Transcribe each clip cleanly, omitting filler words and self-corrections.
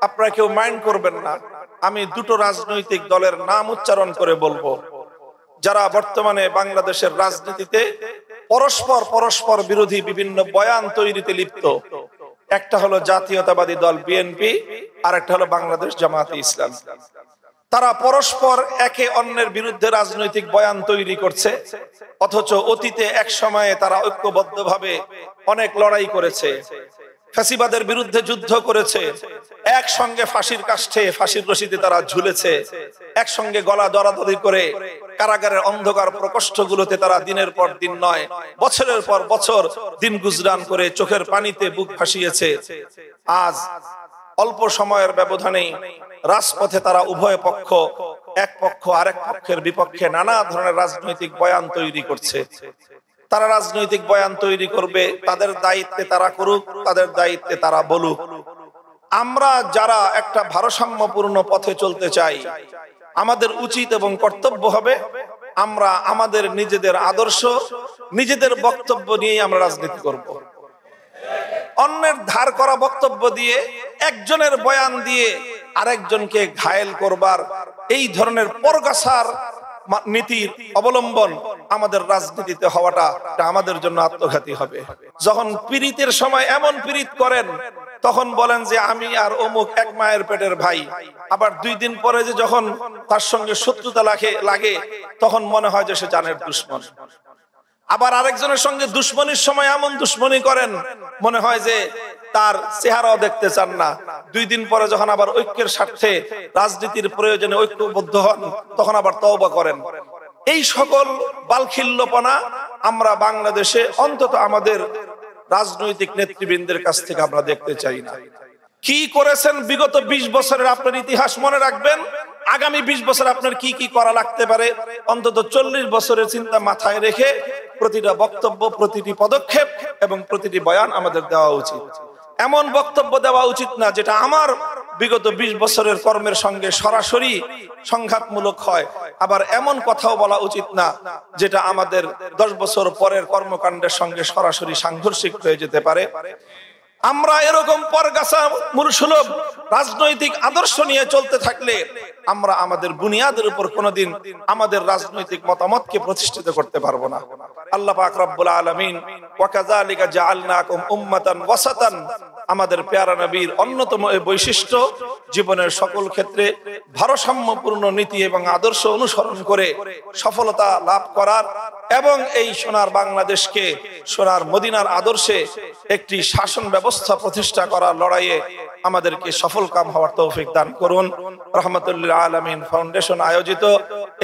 আপনারা কেউ মাইন্ড করবেন না, আমি দুটো রাজনৈতিক দলের নাম উচ্চারণ করে বলবো যারা বর্তমানে বাংলাদেশের রাজনীতিতে পরস্পর বিরোধী বিভিন্ন বয়ান তৈরিতে লিপ্ত। একটা হলো জাতীয়তাবাদী দল বিএনপি, আর একটা হলো বাংলাদেশ জামায়াতে ইসলাম। তারা পরস্পর একে অন্যের বিরুদ্ধে রাজনৈতিক বয়ান তৈরি করছে, অথচ অতীতে এক সময়ে তারা ঐক্যবদ্ধভাবে অনেক লড়াই করেছে, ফ্যাসিবাদের বিরুদ্ধে যুদ্ধ করেছে, একসঙ্গে ফাঁসির কাষ্ঠে ফাঁসির রশিতে তারা ঝুলেছে, একসঙ্গে গলা দরাদরি করে কারাগারের অন্ধকার প্রকোষ্ঠগুলোতে তারা দিনের পর দিন নয় বছরের পর বছর দিন গুজরান করে চোখের পানিতে বুক ভাসিয়েছে। আজ অল্প সময়ের ব্যবধানে রাজপথে তারা উভয় পক্ষ, এক পক্ষ আরেক পক্ষের বিপক্ষে নানা ধরনের রাজনৈতিক বয়ান তৈরি করছে। তারা রাজনৈতিক বয়ান তৈরি করবে, তাদের দায়িত্বে তারা করুক, তাদের দায়িত্বে তারা বলুক। আমরা যারা একটা ভারসাম্যপূর্ণ পথে চলতে চাই, আমাদের উচিত এবং কর্তব্য হবে আমরা আমাদের নিজেদের আদর্শ, নিজেদের বক্তব্য নিয়ে আমরা রাজনীতি করব। অন্যের ধার করা বক্তব্য দিয়ে, একজনের বয়ান দিয়ে আরেকজনকে ঘায়েল করবার এই ধরনের পরগাছার নীতির অবলম্বন আমাদের রাজনীতিতে হওয়াটা আমাদের জন্য আত্মঘাতী হবে। যখন পীড়িতের সময় এমন পীড়িত করেন, তখন বলেন যে আমি আর অমুক এক মায়ের পেটের ভাই, আবার 2 দিন পরে যে যখন তার সঙ্গে শত্রুতা লাগে তখন মনে হয় যে সে জানের দুশ্মন। আবার আরেকজনের সঙ্গে দুশ্মনীর সময় এমন দুশ্মনী করেন, মনে হয় যে তার চেহারাও দেখতে চান না। 2 দিন পরে যখন আবার ঐক্যের স্বার্থে রাজনীতির প্রয়োজনে ঐক্যবদ্ধ হন, তখন আবার তওবা করেন। এই সকল বালখিল্যপনা আমরা বাংলাদেশে অন্তত আমাদের রাজনৈতিক নেতৃবৃন্দের কাছ থেকে আমরা দেখতে চাই না। কি করেছেন বিগত 20 বছরের আপনার ইতিহাস মনে রাখবেন, আগামী 20 বছর আপনার কি কি করা লাগতে পারে অন্তত 40 বছরের চিন্তা মাথায় রেখে প্রতিটা বক্তব্য, প্রতিটি পদক্ষেপ এবং প্রতিটি বয়ান আমাদের দেওয়া উচিত। এমন বক্তব্য দেওয়া উচিত না যেটা আমার বিগত 20 বছরের কর্মের সঙ্গে সরাসরি সংঘাতমূলক হয়, আবার এমন কথাও বলা উচিত না যেটা আমাদের 10 বছর পরের কর্মকাণ্ডের সঙ্গে সরাসরি সাংঘর্ষিক হয়ে যেতে পারে। আমরা এরকম পরগাছা মূলসুলভ রাজনৈতিক আদর্শ নিয়ে চলতে থাকলে আমরা আমাদের বুনিয়াদের উপর কোনোদিন আমাদের রাজনৈতিক মতামতকে প্রতিষ্ঠিত করতে পারবো না। আল্লাহ পাক রব্বুল আলামিন ওয়া কাযালিকা জাআলনাকুম উম্মাতান ওয়াসাতান, আমাদের পেয়ারা নবীর অন্যতম এই বৈশিষ্ট্য জীবনের সকল ক্ষেত্রে ভারসাম্যপূর্ণ নীতি এবং আদর্শ অনুসরণ করে সফলতা লাভ করার এবং এই সোনার বাংলাদেশকে সোনার মদিনার আদর্শে একটি শাসন ব্যবস্থা প্রতিষ্ঠা করার লড়াইয়ে আমাদেরকে সফল কাম হওয়ার তৌফিক দান করুন। রহমতুল্লিল আলামিন ফাউন্ডেশন আয়োজিত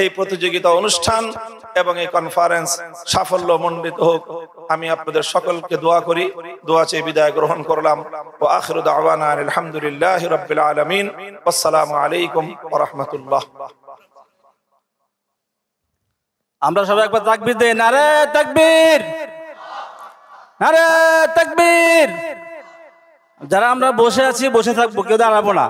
এই প্রতিযোগিতা অনুষ্ঠান এবং এই কনফারেন্স সাফল্য মণ্ডিত হোক, আমি আপনাদের সকলকে দোয়া করি। দোয়া চেয়ে বিদায় গ্রহণ করলাম। ওয়া আখিরু দাওয়ানা আলহামদুলিল্লাহি রাব্বিল আলামিন। আসসালামু আলাইকুম ওয়া রাহমাতুল্লাহ। আমরা সবাই একবার তাকবীর দেই। নারে তাকবীর, নারে তাকবীর। যারা আমরা বসে আছি বসে থাকবো, কেউ দাঁড়াবো না।